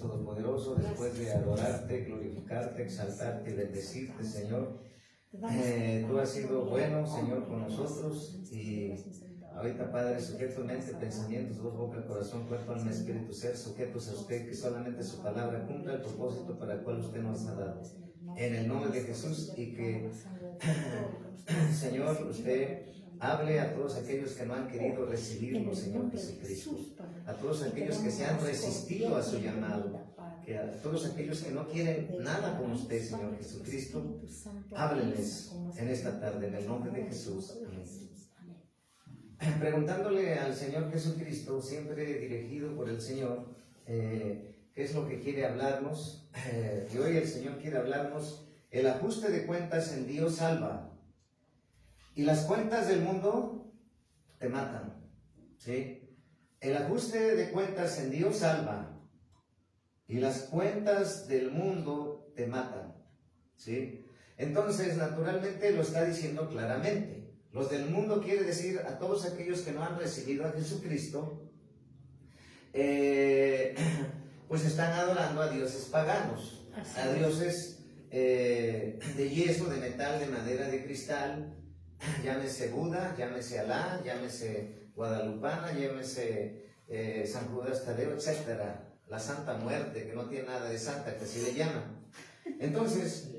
Todopoderoso, después de adorarte, glorificarte, exaltarte y bendecirte, Señor. Tú has sido bueno, Señor, con nosotros, y ahorita, Padre, sujeto mente, pensamientos, voz, boca, corazón, cuerpo, alma, espíritu, ser, sujetos a usted, que solamente su palabra cumpla el propósito para el cual usted nos ha dado. En el nombre de Jesús, y que, Señor, usted hable a todos aquellos que no han querido recibirlo, Señor Jesucristo, a todos aquellos que se han resistido a su llamado, que a todos aquellos que no quieren nada con usted, Señor Jesucristo, háblenles en esta tarde, en el nombre de Jesús. Amén. Preguntándole al Señor Jesucristo, siempre dirigido por el Señor, qué es lo que quiere hablarnos, y hoy el Señor quiere hablarnos: el ajuste de cuentas en Dios salva, y las cuentas del mundo te matan, ¿sí? El ajuste de cuentas en Dios salva, y las cuentas del mundo te matan, ¿sí? Entonces, naturalmente lo está diciendo claramente. Los del mundo quiere decir a todos aquellos que no han recibido a Jesucristo, pues están adorando a dioses paganos, a dioses de yeso, de metal, de madera, de cristal, llámese Buda, llámese Alá, llámese Guadalupana, llámese San Judas Tadeo, etc. La Santa Muerte, que no tiene nada de santa, que así le llaman. Entonces,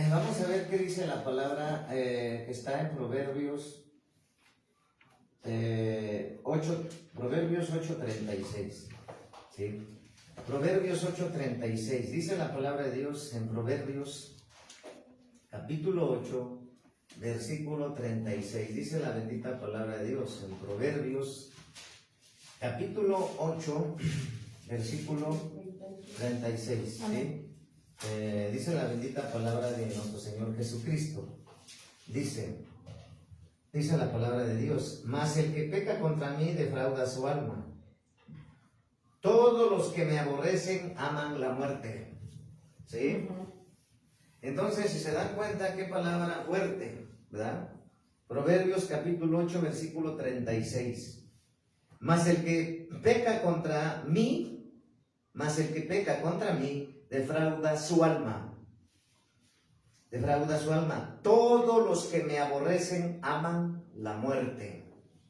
vamos a ver qué dice la palabra que está en Proverbios 8:36. ¿Sí? Proverbios 8:36. Dice la palabra de Dios en Proverbios capítulo 8, versículo 36. Dice la bendita palabra de Dios en Proverbios capítulo 8, versículo 36. ¿Sí? Dice la bendita palabra de nuestro Señor Jesucristo. Dice la palabra de Dios: mas el que peca contra mí defrauda su alma. Todos los que me aborrecen aman la muerte. ¿Sí? Entonces, si se dan cuenta, qué palabra fuerte, ¿verdad? Proverbios capítulo 8, versículo 36. Mas el que peca contra mí, defrauda su alma. Defrauda su alma. Todos los que me aborrecen aman la muerte.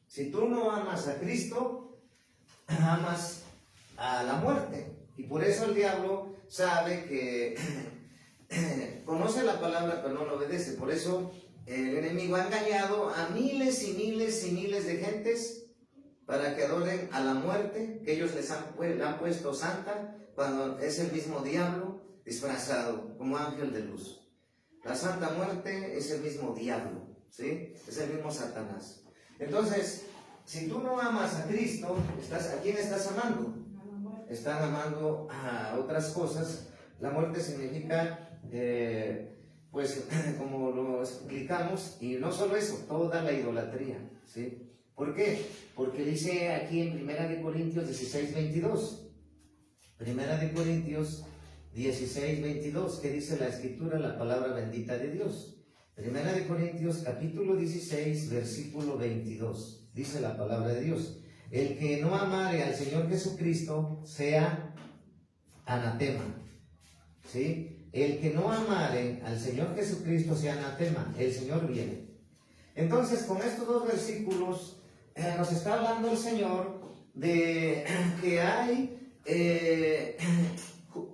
Si tú no amas a Cristo, amas a la muerte. Y por eso el diablo sabe que conoce la palabra pero no la obedece. Por eso el enemigo ha engañado a miles y miles y miles de gentes para que adoren a la muerte, que ellos le han puesto santa, cuando es el mismo diablo disfrazado como ángel de luz. La Santa Muerte es el mismo diablo, ¿sí? Es el mismo Satanás. Entonces, si tú no amas a Cristo, ¿a quién estás amando? Están amando a otras cosas. La muerte significa, pues, como lo explicamos, y no solo eso, toda la idolatría, ¿sí? ¿Por qué? Porque dice aquí en 1 Corintios 16, 22. 1 Corintios 16, 22, que dice la Escritura, la palabra bendita de Dios. 1 Corintios capítulo 16, versículo 22. Dice la palabra de Dios: el que no amare al Señor Jesucristo sea anatema. ¿Sí? El que no amare al Señor Jesucristo sea anatema. El Señor viene. Entonces, con estos dos versículos nos está hablando el Señor de que hay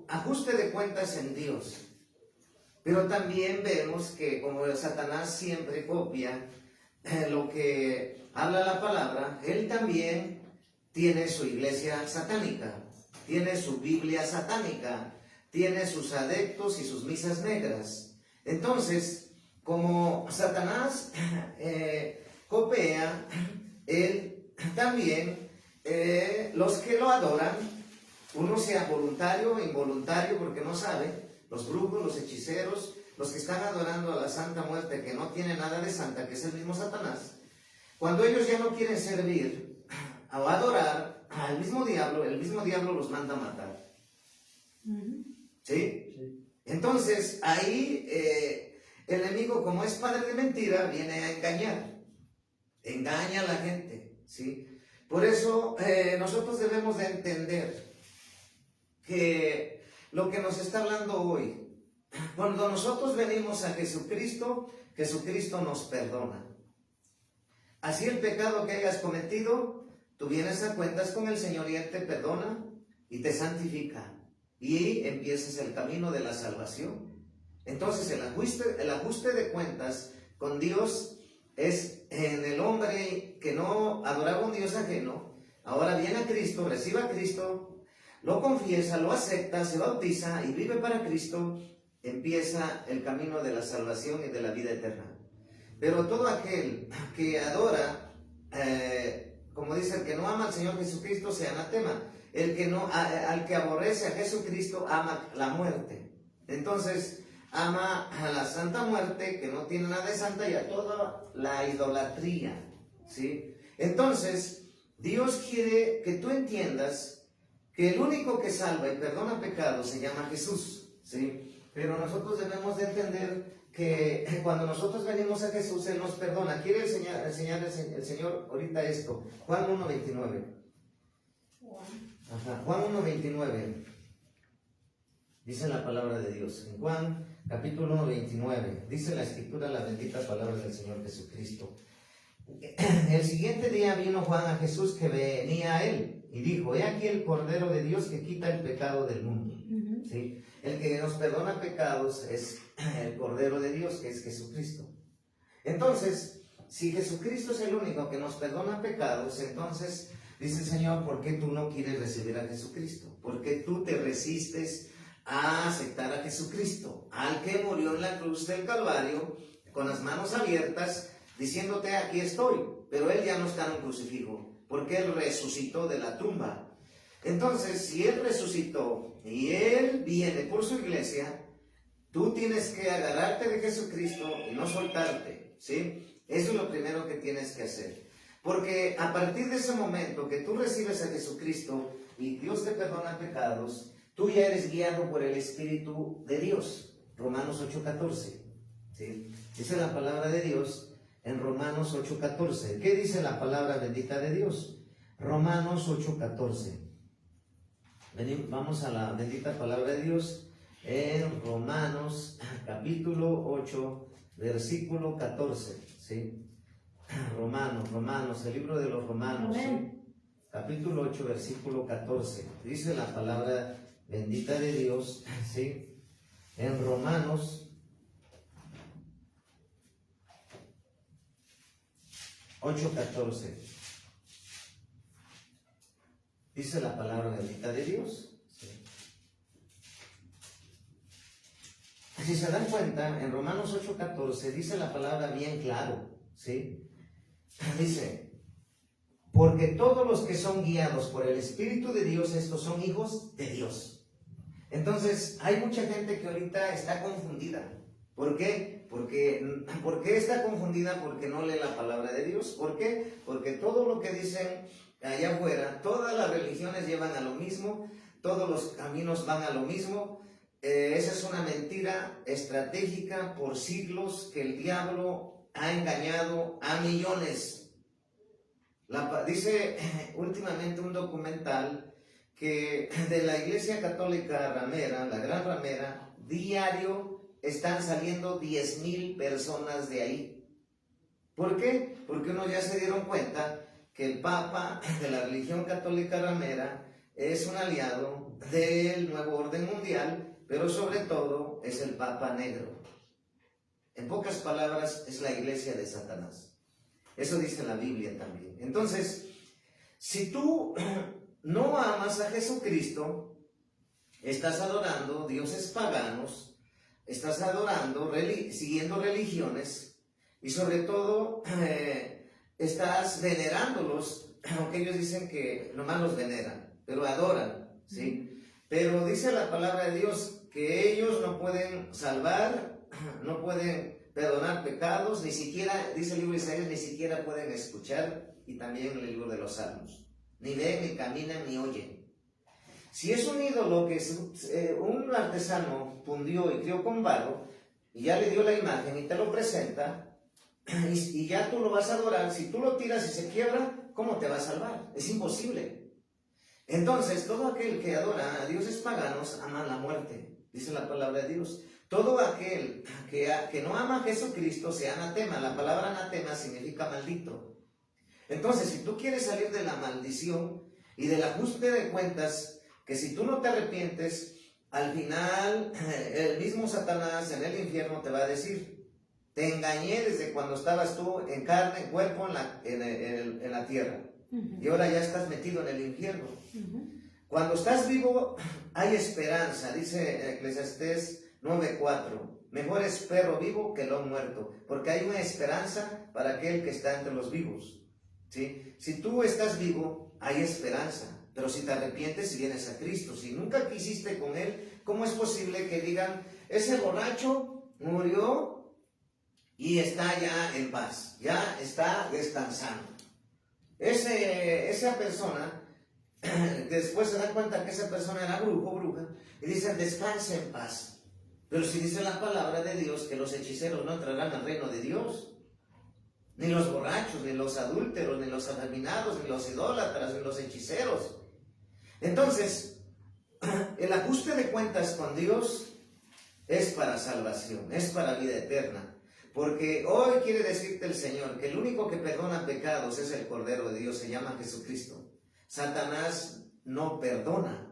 ajuste de cuentas en Dios. Pero también vemos que como Satanás siempre copia lo que habla la palabra, él también tiene su iglesia satánica, tiene su Biblia satánica, tiene sus adeptos y sus misas negras. Entonces, como Satanás copia, él también, los que lo adoran, uno sea voluntario o involuntario porque no sabe, los brujos, los hechiceros, los que están adorando a la Santa Muerte, que no tiene nada de santa, que es el mismo Satanás, cuando ellos ya no quieren servir o adorar al mismo diablo, el mismo diablo los manda a matar. ¿Sí? Entonces, ahí el enemigo, como es padre de mentira, viene a engaña a la gente, ¿sí? Por eso nosotros debemos de entender que lo que nos está hablando hoy. Cuando nosotros venimos a Jesucristo, Jesucristo nos perdona. Así el pecado que hayas cometido, tú vienes a cuentas con el Señor y Él te perdona y te santifica. Y empiezas el camino de la salvación. Entonces el ajuste de cuentas con Dios es en el hombre que no adoraba a un Dios ajeno. Ahora viene a Cristo, recibe a Cristo, lo confiesa, lo acepta, se bautiza y vive para Cristo. Empieza el camino de la salvación y de la vida eterna. Pero todo aquel que adora, como dice, el que no ama al Señor Jesucristo sea anatema. El que no, al que aborrece a Jesucristo ama la muerte. Entonces ama a la santa muerte, que no tiene nada de santa, y a toda la idolatría, ¿sí? Entonces Dios quiere que tú entiendas que el único que salva y perdona pecados se llama Jesús, ¿sí? Pero nosotros debemos de entender que cuando nosotros venimos a Jesús, Él nos perdona. Quiere enseñar el Señor ahorita esto. Juan 1:29. Juan 1:29. Dice la palabra de Dios. En Juan capítulo 1:29. Dice la Escritura, la bendita palabra del Señor Jesucristo. El siguiente día vino Juan a Jesús que venía a él y dijo: he aquí el Cordero de Dios que quita el pecado del mundo. ¿Sí? El que nos perdona pecados es el Cordero de Dios, que es Jesucristo. Entonces, si Jesucristo es el único que nos perdona pecados, entonces dice el Señor: ¿por qué tú no quieres recibir a Jesucristo? ¿Por qué tú te resistes a aceptar a Jesucristo, al que murió en la cruz del Calvario con las manos abiertas, diciéndote: aquí estoy? Pero Él ya no está en un crucifijo, porque Él resucitó de la tumba. Entonces, si Él resucitó y Él viene por su iglesia, tú tienes que agarrarte de Jesucristo y no soltarte, ¿sí? Eso es lo primero que tienes que hacer. Porque a partir de ese momento que tú recibes a Jesucristo y Dios te perdona pecados, tú ya eres guiado por el Espíritu de Dios. Romanos 8:14, ¿sí? Dice la palabra de Dios en Romanos 8:14. ¿Qué dice la palabra bendita de Dios? Romanos 8:14. Vamos a la bendita palabra de Dios en Romanos capítulo 8, versículo 14, ¿sí? Romanos, el libro de los Romanos, ¿sí? Capítulo 8, versículo 14. Dice la palabra bendita de Dios, ¿sí? En Romanos 8:14. Dice la palabra bendita de Dios, ¿sí? Si se dan cuenta, en Romanos 8:14 dice la palabra bien claro, ¿sí? Dice: porque todos los que son guiados por el Espíritu de Dios, estos son hijos de Dios. Entonces, hay mucha gente que ahorita está confundida. ¿Por qué? ¿Por qué está confundida? Porque no lee la palabra de Dios. ¿Por qué? Porque todo lo que dicen allá afuera, todas las religiones llevan a lo mismo, todos los caminos van a lo mismo. Esa es una mentira estratégica por siglos que el diablo ha engañado a millones. Dice últimamente un documental que de la Iglesia Católica Ramera, la Gran Ramera, diario están saliendo 10,000 personas de ahí. ¿Por qué? Porque unos ya se dieron cuenta que el Papa de la religión católica ramera es un aliado del nuevo orden mundial, pero sobre todo es el Papa negro. En pocas palabras, es la iglesia de Satanás. Eso dice la Biblia también. Entonces, si tú no amas a Jesucristo, estás adorando dioses paganos, estás adorando, siguiendo religiones, y sobre todo estás venerándolos, aunque ellos dicen que nomás los veneran, pero adoran, ¿sí? Pero dice la palabra de Dios que ellos no pueden salvar, no pueden perdonar pecados, ni siquiera, dice el libro de Isaías, ni siquiera pueden escuchar, y también el libro de los Salmos. Ni ven, ni caminan, ni oyen. Si es un ídolo que un artesano fundió y crió con barro, y ya le dio la imagen y te lo presenta, y ya tú lo vas a adorar, si tú lo tiras y se quiebra, ¿cómo te va a salvar? Es imposible. Entonces, todo aquel que adora a dioses paganos cristianos aman la muerte, dice la palabra de Dios. Todo aquel que no ama a Jesucristo sea anatema. La palabra anatema significa maldito. Entonces, si tú quieres salir de la maldición y del ajuste de cuentas, que si tú no te arrepientes, al final el mismo Satanás en el infierno te va a decir: te engañé desde cuando estabas tú en carne, en cuerpo, en la tierra. Y ahora ya estás metido en el infierno. Cuando estás vivo hay esperanza, dice Eclesiastés 9:4. Mejor es perro vivo que león muerto, porque hay una esperanza para aquel que está entre los vivos. ¿Sí? Si tú estás vivo, hay esperanza. Pero si te arrepientes y vienes a Cristo, si nunca quisiste con Él, ¿cómo es posible que digan: ese borracho murió y está ya en paz, ya está descansando? Esa persona, después se dan cuenta que esa persona era brujo o bruja, y dicen: descansa en paz. Pero si dice la palabra de Dios que los hechiceros no entrarán al reino de Dios, ni los borrachos, ni los adúlteros, ni los afeminados, ni los idólatras, ni los hechiceros. Entonces, el ajuste de cuentas con Dios es para salvación, es para vida eterna. Porque hoy quiere decirte el Señor que el único que perdona pecados es el Cordero de Dios, se llama Jesucristo. Satanás no perdona.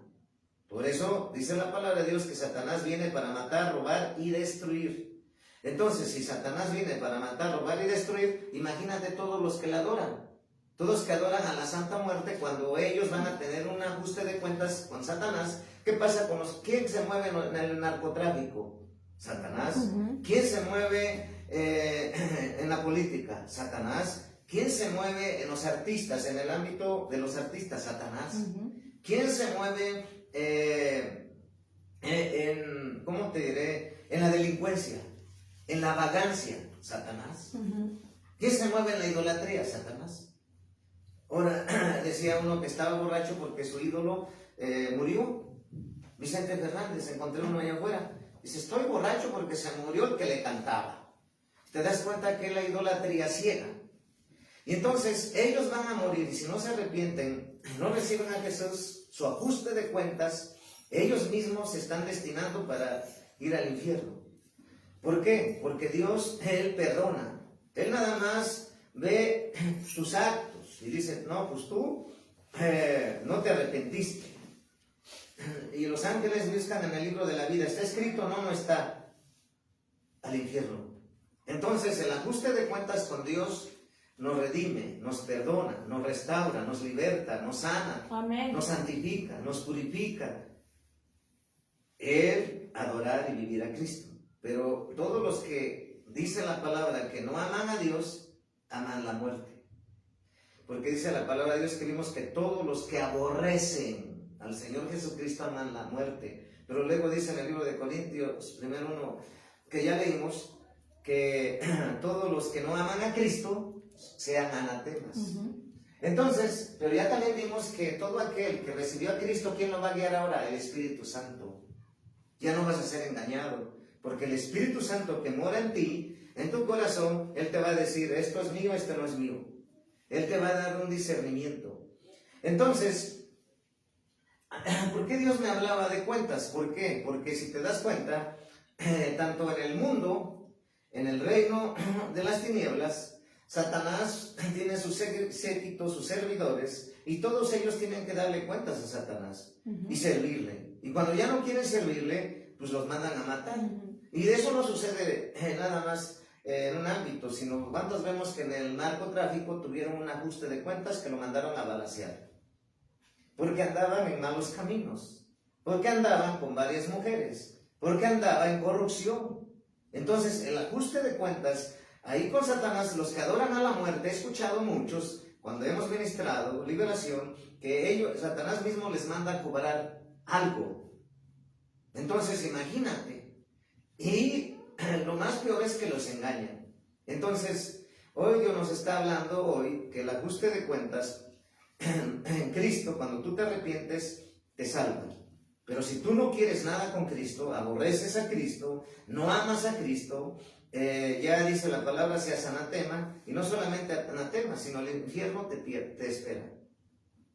Por eso dice la palabra de Dios que Satanás viene para matar, robar y destruir. Entonces, si Satanás viene para matar, robar y destruir, imagínate todos los que le adoran. Todos que adoran a la Santa Muerte, cuando ellos van a tener un ajuste de cuentas con Satanás. ¿Qué pasa con quién se mueve en el narcotráfico? Satanás. ¿Quién se mueve en la política? Satanás. ¿Quién se mueve en los artistas, en el ámbito de los artistas? Satanás. ¿Quién se mueve ¿cómo te diré? En la delincuencia, en la vagancia? Satanás. ¿Quién se mueve en la idolatría? Satanás. Ahora, decía uno que estaba borracho porque su ídolo murió. Vicente Fernández, encontré uno allá afuera. Dice: estoy borracho porque se murió el que le cantaba. Te das cuenta que es la idolatría ciega. Y entonces ellos van a morir, y si no se arrepienten, no reciben a Jesús, su ajuste de cuentas, ellos mismos se están destinando para ir al infierno. ¿Por qué? Porque Dios, Él perdona. Él nada más ve tus actos y dice: no, pues tú no te arrepentiste. Y los ángeles buscan en el libro de la vida: ¿está escrito? No, no está. Al infierno. Entonces el ajuste de cuentas con Dios nos redime, nos perdona, nos restaura, nos liberta, nos sana. Amén. Nos santifica, nos purifica. El adorar y vivir a Cristo. Pero todos los que dice la palabra que no aman a Dios, aman la muerte. Porque dice la palabra de Dios que vimos que todos los que aborrecen al Señor Jesucristo aman la muerte. Pero luego dice en el libro de Corintios, primero 1, que ya leímos, que todos los que no aman a Cristo sean anatemas. Entonces, pero ya también vimos que todo aquel que recibió a Cristo, ¿quién lo va a guiar ahora? El Espíritu Santo. Ya no vas a ser engañado, porque el Espíritu Santo que mora en ti, en tu corazón, Él te va a decir: esto es mío, esto no es mío. Él te va a dar un discernimiento. Entonces, ¿por qué Dios me hablaba de cuentas? ¿Por qué? Porque si te das cuenta, tanto en el mundo, en el reino de las tinieblas, Satanás tiene sus séquitos, sus servidores, y todos ellos tienen que darle cuentas a Satanás y servirle. Y cuando ya no quieren servirle, pues los mandan a matar. Y de eso no sucede nada más en un ámbito, sino cuántos vemos que en el narcotráfico tuvieron un ajuste de cuentas que lo mandaron a balacear. Porque andaban en malos caminos, porque andaban con varias mujeres, porque andaba en corrupción. Entonces el ajuste de cuentas ahí con Satanás, los que adoran a la muerte, he escuchado muchos cuando hemos ministrado liberación que Satanás mismo les manda a cobrar algo. Entonces imagínate, y lo más peor es que los engañan. Entonces hoy Dios nos está hablando hoy que el ajuste de cuentas en Cristo, cuando tú te arrepientes, te salva. Pero si tú no quieres nada con Cristo, aborreces a Cristo, no amas a Cristo, ya dice la palabra, seas anatema, y no solamente anatema, sino el infierno te espera.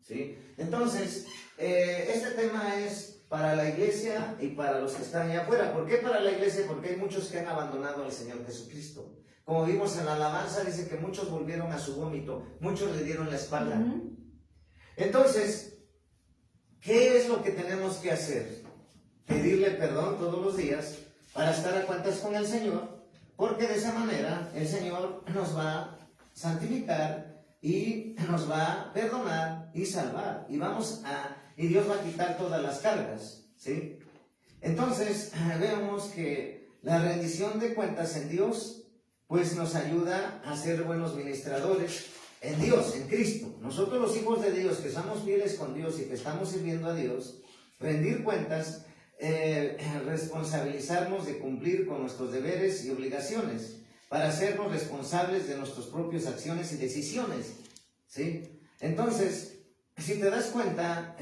¿Sí? Entonces, este tema es para la iglesia y para los que están allá afuera. ¿Por qué para la iglesia? Porque hay muchos que han abandonado al Señor Jesucristo. Como vimos en la alabanza, dice que muchos volvieron a su vómito, muchos le dieron la espalda. Entonces, ¿qué es lo que tenemos que hacer? Pedirle perdón todos los días para estar a cuentas con el Señor, porque de esa manera el Señor nos va a santificar y nos va a perdonar y salvar. Y Dios va a quitar todas las cargas, ¿sí? Entonces, vemos que la rendición de cuentas en Dios pues nos ayuda a ser buenos ministradores en Dios, en Cristo. Nosotros los hijos de Dios que somos fieles con Dios y que estamos sirviendo a Dios, rendir cuentas, responsabilizarnos de cumplir con nuestros deberes y obligaciones para hacernos responsables de nuestras propias acciones y decisiones, ¿sí? Entonces, si te das cuenta,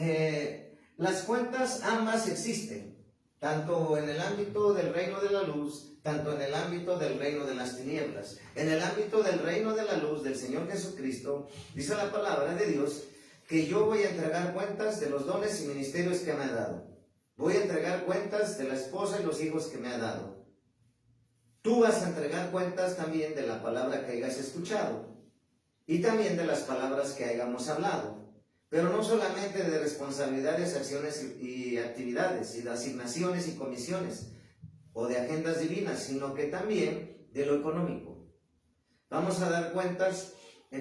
las cuentas ambas existen, tanto en el ámbito del reino de la luz, tanto en el ámbito del reino de las tinieblas. En el ámbito del reino de la luz del Señor Jesucristo, dice la palabra de Dios que yo voy a entregar cuentas de los dones y ministerios que me ha dado. Voy a entregar cuentas de la esposa y los hijos que me ha dado. Tú vas a entregar cuentas también de la palabra que hayas escuchado y también de las palabras que hayamos hablado. Pero no solamente de responsabilidades, acciones y actividades, y de asignaciones y comisiones, o de agendas divinas, sino que también de lo económico. Vamos a dar cuentas de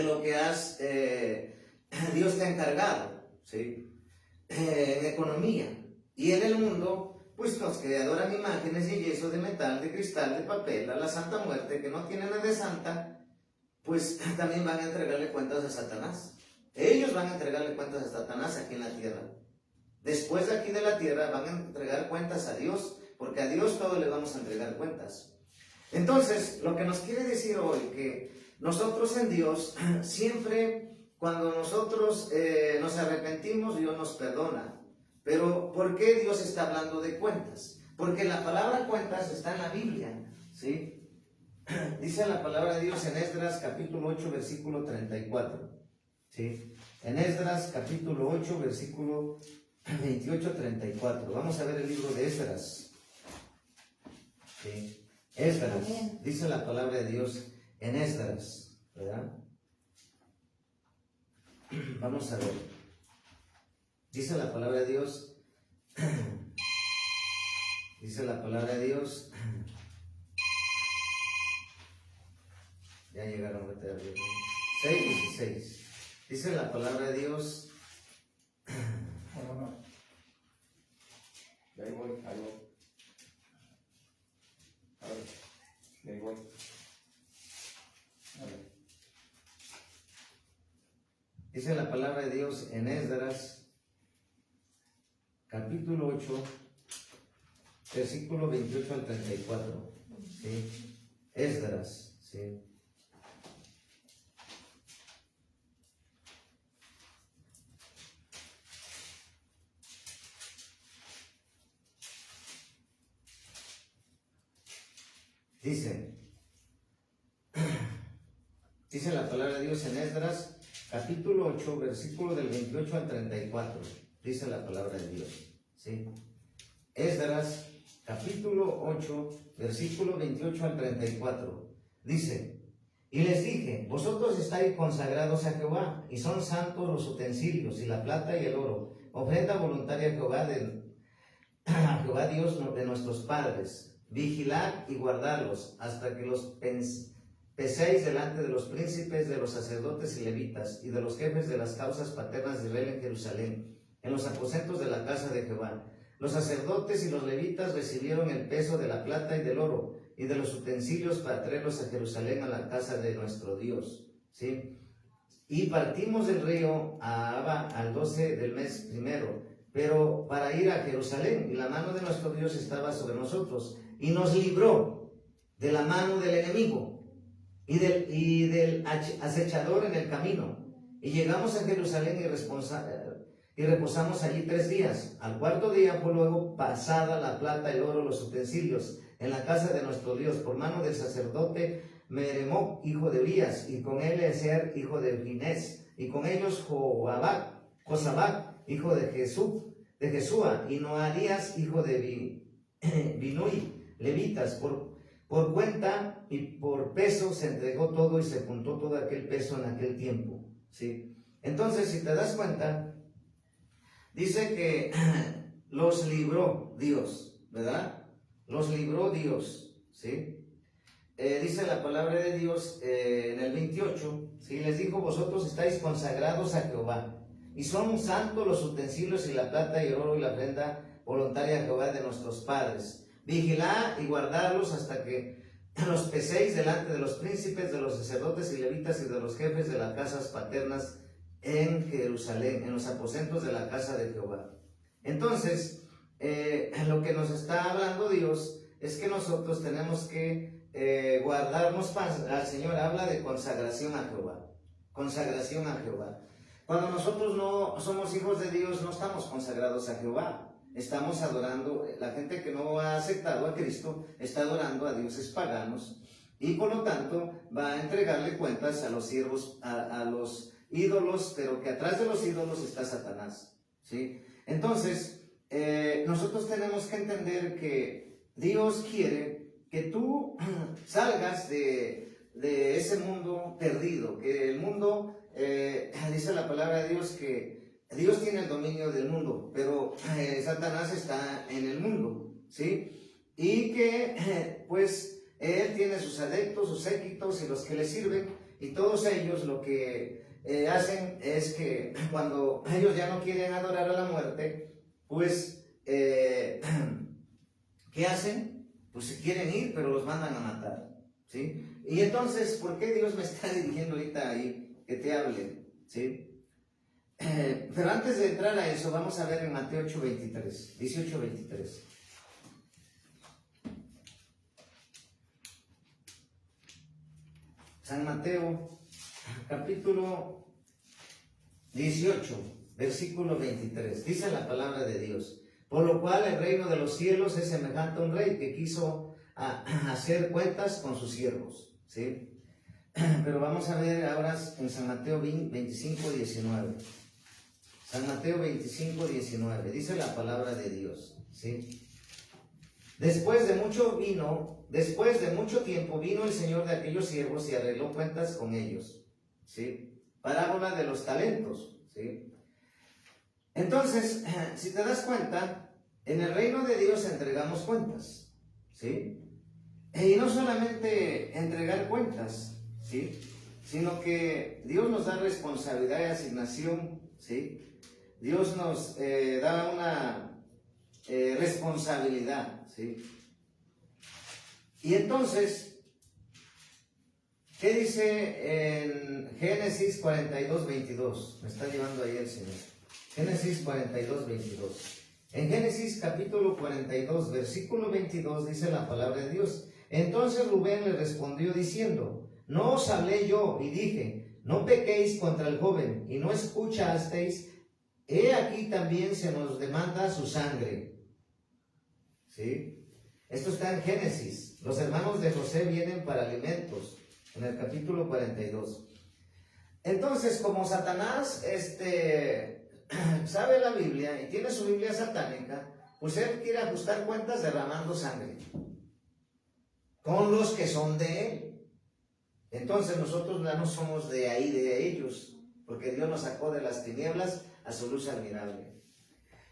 lo que Dios te ha encargado, ¿sí? En economía. Y en el mundo, pues los que adoran imágenes de yeso, de metal, de cristal, de papel, a la Santa Muerte, que no tienen nada de santa, pues también van a entregarle cuentas a Satanás. Ellos van a entregarle cuentas a Satanás aquí en la tierra. Después de aquí de la tierra van a entregar cuentas a Dios, porque a Dios todo le vamos a entregar cuentas. Entonces, lo que nos quiere decir hoy, que nosotros en Dios, siempre cuando nosotros nos arrepentimos, Dios nos perdona. Pero, ¿por qué Dios está hablando de cuentas? Porque la palabra cuentas está en la Biblia, ¿sí? Dice la palabra de Dios en Esdras capítulo 8, versículo 34, ¿sí? En Esdras capítulo 8, versículo 28-34. Vamos a ver el libro de Esdras. ¿Sí? Esdras, dice la palabra de Dios en Esdras, ¿verdad? Vamos a ver. Dice la palabra de Dios. Dice la palabra de Dios. Ya llegaron a meter 6:16. Dice la palabra de Dios. Ahí voy. A ver, ahí voy. A ver. Dice la palabra de Dios en Esdras, capítulo 8, versículo 28 al 34. ¿Sí? Esdras, ¿sí? Dice la palabra de Dios en Esdras, capítulo 8, versículo del 28 al 34. Dice la palabra de Dios, ¿sí? Esdras, capítulo 8, versículo 28 al 34. Dice: y les dije, vosotros estáis consagrados a Jehová, y son santos los utensilios, y la plata y el oro, ofrenda voluntaria a Jehová Dios de nuestros padres. Vigilad y guardadlos hasta que los peséis delante de los príncipes, de los sacerdotes y levitas, y de los jefes de las causas paternas de Israel en Jerusalén, en los aposentos de la casa de Jehová. Los sacerdotes y los levitas recibieron el peso de la plata y del oro, y de los utensilios para traerlos a Jerusalén, a la casa de nuestro Dios, ¿sí? Y partimos del río a Abba al 12 del mes primero, pero para ir a Jerusalén, y la mano de nuestro Dios estaba sobre nosotros, y nos libró de la mano del enemigo y del acechador en el camino. Y llegamos a Jerusalén y reposamos allí 3 días. Al 4.º día fue luego pasada la plata, el oro, los utensilios en la casa de nuestro Dios, por mano del sacerdote Meremoc, hijo de Urías, y con él Ezer, hijo de Ginés, y con ellos Josabac, hijo de Jesúa, y Noarías, hijo de Binui, levitas, por cuenta y por peso se entregó todo y se juntó todo aquel peso en aquel tiempo, ¿sí? Entonces, si te das cuenta, dice que los libró Dios, ¿verdad? Los libró Dios, ¿sí? Dice la palabra de Dios en el 28, ¿sí? Les dijo: vosotros estáis consagrados a Jehová, y son santos los utensilios y la plata y el oro y la ofrenda voluntaria a Jehová de nuestros padres. Vigilad y guardarlos hasta que los peséis delante de los príncipes, de los sacerdotes y levitas y de los jefes de las casas paternas en Jerusalén, en los aposentos de la casa de Jehová. Entonces, lo que nos está hablando Dios es que nosotros tenemos que guardarnos al Señor. Habla de consagración a Jehová, consagración a Jehová. Cuando nosotros no somos hijos de Dios, no estamos consagrados a Jehová, estamos adorando. La gente que no ha aceptado a Cristo está adorando a dioses paganos, y por lo tanto va a entregarle cuentas a los siervos, a los ídolos, pero que atrás de los ídolos está Satanás, ¿sí? Entonces, nosotros tenemos que entender que Dios quiere que tú salgas de ese mundo perdido, que el mundo, dice la palabra de Dios que Dios tiene el dominio del mundo, pero Satanás está en el mundo, ¿sí? Y que pues él tiene sus adeptos, sus séquitos y los que le sirven, y todos ellos lo que hacen es que cuando ellos ya no quieren adorar a la muerte, pues ¿qué hacen? Pues se quieren ir, pero los mandan a matar, ¿sí? Y entonces, ¿por qué Dios me está dirigiendo ahorita ahí que te hable, ¿sí? Pero antes de entrar a eso, vamos a ver en Mateo 8:23, 18:23. San Mateo, capítulo 18, versículo 23. Dice la palabra de Dios: por lo cual el reino de los cielos es semejante a un rey que quiso hacer cuentas con sus siervos, ¿sí? Pero vamos a ver ahora en San Mateo 25:19. San Mateo 25:19. Dice la palabra de Dios, ¿sí? Después de mucho tiempo vino el Señor de aquellos siervos y arregló cuentas con ellos, ¿sí? Parábola de los talentos, ¿sí? Entonces, si te das cuenta, en el reino de Dios entregamos cuentas, ¿sí? Y no solamente entregar cuentas, ¿sí? Sino que Dios nos da responsabilidad y asignación, ¿sí? Dios nos da una responsabilidad, ¿sí? Y entonces, ¿qué dice en Génesis 42:22? Me está llevando ahí el Señor. Génesis 42:22. En Génesis capítulo 42, versículo 22, dice la palabra de Dios: entonces Rubén le respondió diciendo: no os hablé yo y dije, no pequéis contra el joven, y no escuchasteis. He aquí también se nos demanda su sangre. ¿Sí? Esto está en Génesis. Los hermanos de José vienen para alimentos, en el capítulo 42. Entonces, como Satanás sabe la Biblia y tiene su Biblia satánica, pues él quiere ajustar cuentas derramando sangre con los que son de él. Entonces nosotros ya no somos de ahí, de ellos, porque Dios nos sacó de las tinieblas a su luz admirable.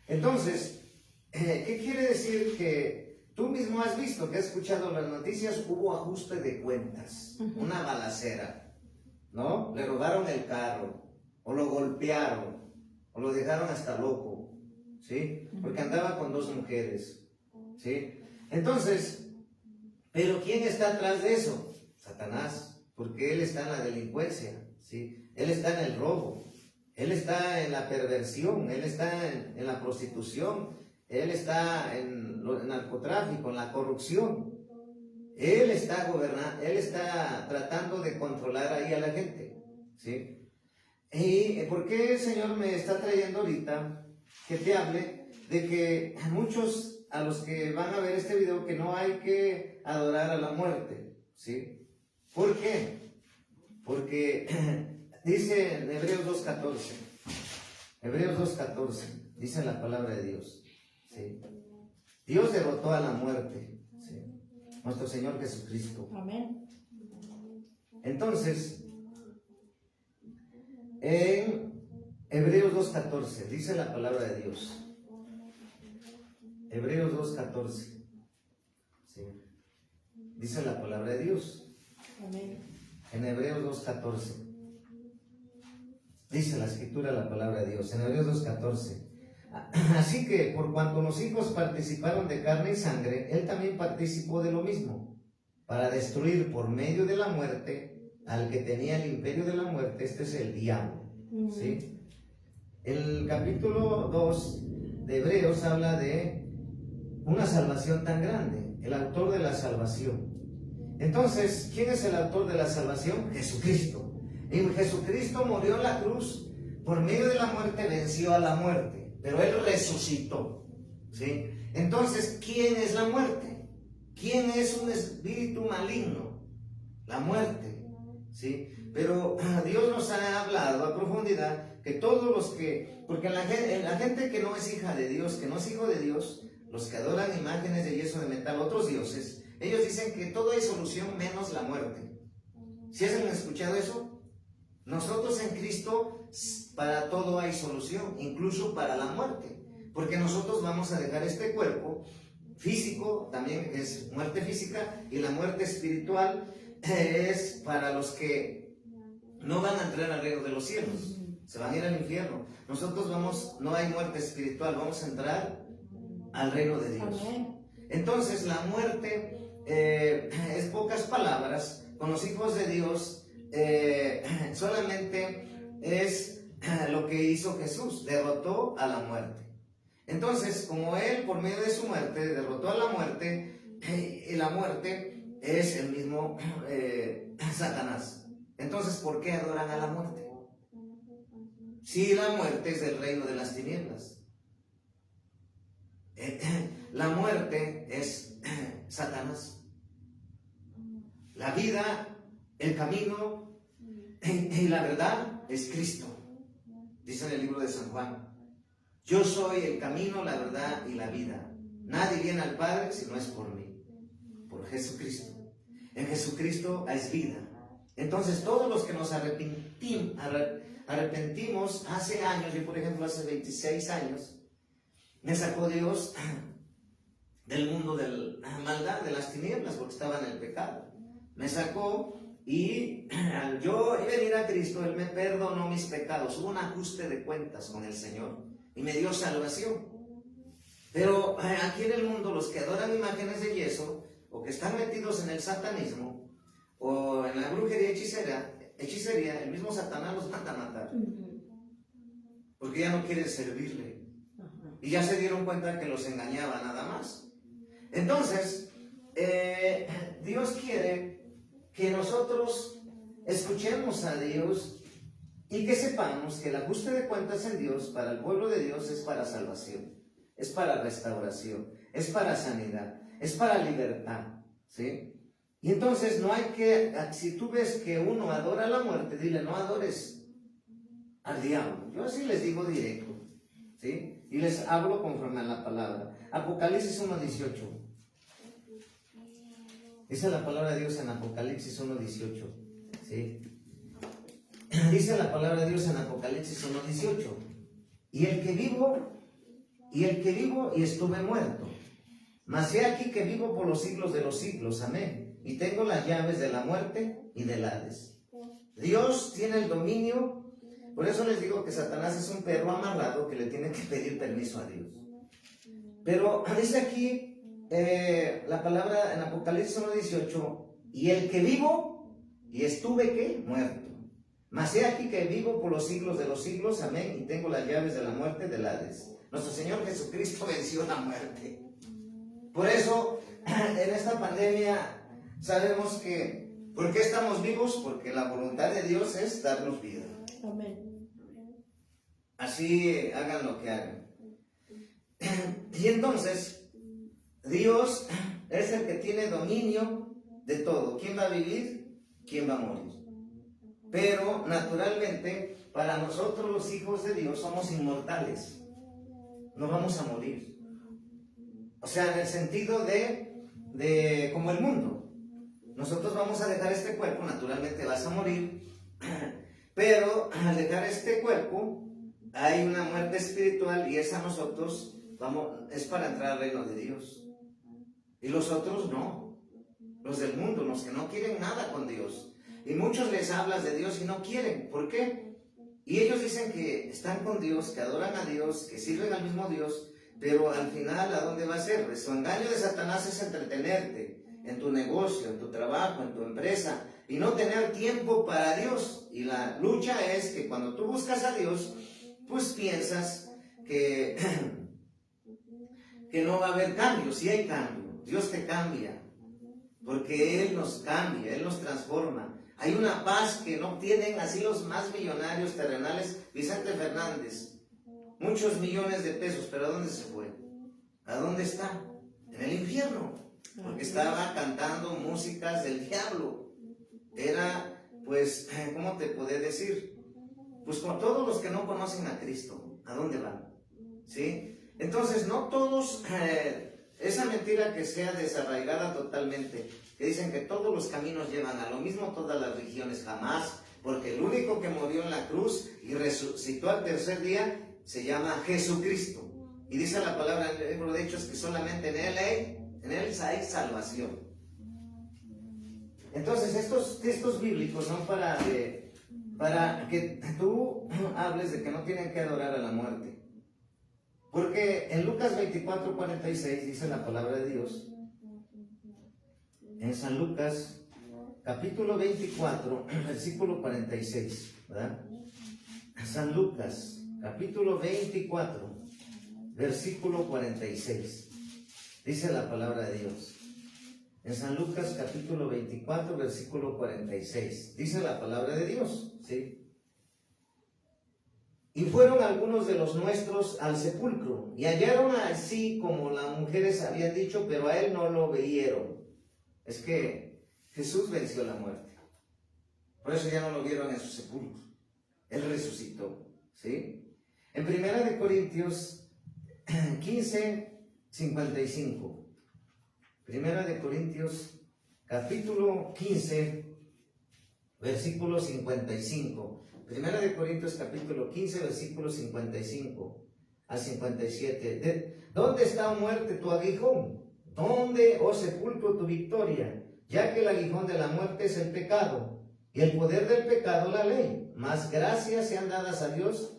Entonces, ¿qué quiere decir? Que tú mismo has visto, que has escuchado las noticias, hubo ajuste de cuentas, una balacera, ¿no? Le robaron el carro, o lo golpearon, o lo dejaron hasta loco, ¿sí? Porque andaba con 2 mujeres, ¿sí? Entonces, ¿pero quién está atrás de eso? Satanás, porque él está en la delincuencia, ¿sí? Él está en el robo, él está en la perversión, él está en la prostitución, él está en el narcotráfico, en la corrupción. Él está gobernando, él está tratando de controlar ahí a la gente, ¿sí? ¿Y por qué el Señor me está trayendo ahorita que te hable de que muchos a los que van a ver este video, que no hay que adorar a la muerte, ¿sí? ¿Por qué? Porque dice en Hebreos 2:14, Hebreos 2:14, dice la palabra de Dios. ¿Sí? Dios derrotó a la muerte. ¿Sí? Nuestro Señor Jesucristo. Amén. Entonces, en Hebreos 2:14, dice la palabra de Dios. Hebreos 2:14. ¿Sí? Dice la palabra de Dios. Amén. En Hebreos 2:14. Dice la escritura la palabra de Dios. En Hebreos 2:14. Así que por cuanto los hijos participaron de carne y sangre, él también participó de lo mismo, para destruir por medio de la muerte al que tenía el imperio de la muerte, este es el diablo. ¿Sí? El capítulo 2 de Hebreos habla de una salvación tan grande, el autor de la salvación. Entonces, ¿quién es el autor de la salvación? Jesucristo. Y Jesucristo murió en la cruz, por medio de la muerte venció a la muerte, pero Él resucitó. ¿Sí? Entonces, ¿quién es la muerte? ¿Quién es un espíritu maligno? La muerte. ¿Sí? Pero Dios nos ha hablado a profundidad que todos los que, porque la gente que no es hija de Dios, que no es hijo de Dios, los que adoran imágenes de yeso, de metal, otros dioses, ellos dicen que todo hay solución menos la muerte. ¿Sí han escuchado eso? Nosotros en Cristo, para todo hay solución, incluso para la muerte, porque nosotros vamos a dejar este cuerpo físico, también es muerte física, y la muerte espiritual es para los que no van a entrar al reino de los cielos, se van a ir al infierno. Nosotros no hay muerte espiritual, vamos a entrar al reino de Dios. Entonces la muerte es pocas palabras, con los hijos de Dios solamente es lo que hizo Jesús, derrotó a la muerte. Entonces, como Él por medio de su muerte derrotó a la muerte, y la muerte es el mismo Satanás. Entonces, ¿por qué adoran a la muerte? Si la muerte es del reino de las tinieblas. La muerte es Satanás. La vida, el camino y la verdad es Cristo. Dice en el libro de San Juan: yo soy el camino, la verdad y la vida. Nadie viene al Padre si no es por mí, por Jesucristo. En Jesucristo es vida. Entonces todos los que nos arrepentimos hace años, yo por ejemplo hace 26 años, me sacó Dios del mundo de la maldad, de las tinieblas, porque estaba en el pecado. Me sacó y al yo venir a Cristo, Él me perdonó mis pecados. Hubo un ajuste de cuentas con el Señor y me dio salvación. Pero aquí en el mundo, los que adoran imágenes de yeso, o que están metidos en el satanismo, o en la brujería, hechicería, el mismo Satanás los manda a matar. Porque ya no quieren servirle. Y ya se dieron cuenta que los engañaba nada más. Entonces, Dios quiere que nosotros escuchemos a Dios y que sepamos que el ajuste de cuentas en Dios para el pueblo de Dios es para salvación, es para restauración, es para sanidad, es para libertad, ¿sí? Y entonces no hay que, si tú ves que uno adora la muerte, dile: no adores al diablo. Yo así les digo directo, ¿sí? Y les hablo conforme a la palabra. Apocalipsis 1:18. Dice la palabra de Dios en Apocalipsis 1:18, ¿sí? Dice la palabra de Dios en Apocalipsis 1:18: y el que vivo y estuve muerto, mas he aquí que vivo por los siglos de los siglos, amén, y tengo las llaves de la muerte y del Hades. Dios tiene el dominio. Por eso les digo que Satanás es un perro amarrado que le tiene que pedir permiso a Dios. Pero dice aquí la palabra en Apocalipsis 1:18: y el que vivo y estuve, ¿qué? Muerto. Mas he aquí que vivo por los siglos de los siglos, amén, y tengo las llaves de la muerte y del Hades. Nuestro Señor Jesucristo venció la muerte. Por eso, en esta pandemia, sabemos que, ¿por qué estamos vivos? Porque la voluntad de Dios es darnos vida. Amén. Así hagan lo que hagan. Y entonces, Dios es el que tiene dominio de todo. ¿Quién va a vivir? ¿Quién va a morir? Pero naturalmente para nosotros los hijos de Dios somos inmortales. No vamos a morir. O sea, en el sentido de como el mundo. Nosotros vamos a dejar este cuerpo, naturalmente vas a morir, pero al dejar este cuerpo hay una muerte espiritual y esa nosotros es para entrar al reino de Dios. Y los otros no, los del mundo, los que no quieren nada con Dios. Y muchos les hablas de Dios y no quieren. ¿Por qué? Y ellos dicen que están con Dios, que adoran a Dios, que sirven al mismo Dios, pero al final, ¿a dónde va a ser? Su engaño de Satanás es entretenerte en tu negocio, en tu trabajo, en tu empresa, y no tener tiempo para Dios. Y la lucha es que cuando tú buscas a Dios, pues piensas que, que no va a haber cambio. Sí hay cambio. Dios te cambia, porque Él nos cambia, Él nos transforma. Hay una paz que no tienen así los más millonarios terrenales. Vicente Fernández, muchos millones de pesos, pero ¿a dónde se fue? ¿A dónde está? En el infierno, porque estaba cantando músicas del diablo. Era, pues, ¿cómo te podría decir? Pues con todos los que no conocen a Cristo, ¿a dónde van? ¿Sí? Entonces, no todos... esa mentira que sea desarraigada totalmente, que dicen que todos los caminos llevan a lo mismo, todas las religiones, jamás, porque el único que murió en la cruz y resucitó al tercer día se llama Jesucristo. Y dice la palabra en el libro de Hechos que solamente en Él hay salvación. Entonces estos textos bíblicos son para que tú hables de que no tienen que adorar a la muerte. Porque en Lucas 24:46 dice la palabra de Dios, en San Lucas, capítulo 24, versículo 46, ¿verdad? San Lucas, capítulo 24, versículo 46, dice la palabra de Dios. En San Lucas, capítulo 24, versículo 46, dice la palabra de Dios, ¿sí? Y fueron algunos de los nuestros al sepulcro, y hallaron así como las mujeres habían dicho, pero a él no lo vieron. Es que Jesús venció la muerte. Por eso ya no lo vieron en su sepulcro. Él resucitó, ¿sí? En 1 Corintios 15:55. 1 Corintios, capítulo 15, versículo 55. 1 Corintios capítulo 15, versículo 55 al 57. ¿Dónde está, oh muerte, tu aguijón? ¿Dónde, oh sepulcro, tu victoria? Ya que el aguijón de la muerte es el pecado, y el poder del pecado la ley. Mas gracias sean dadas a Dios,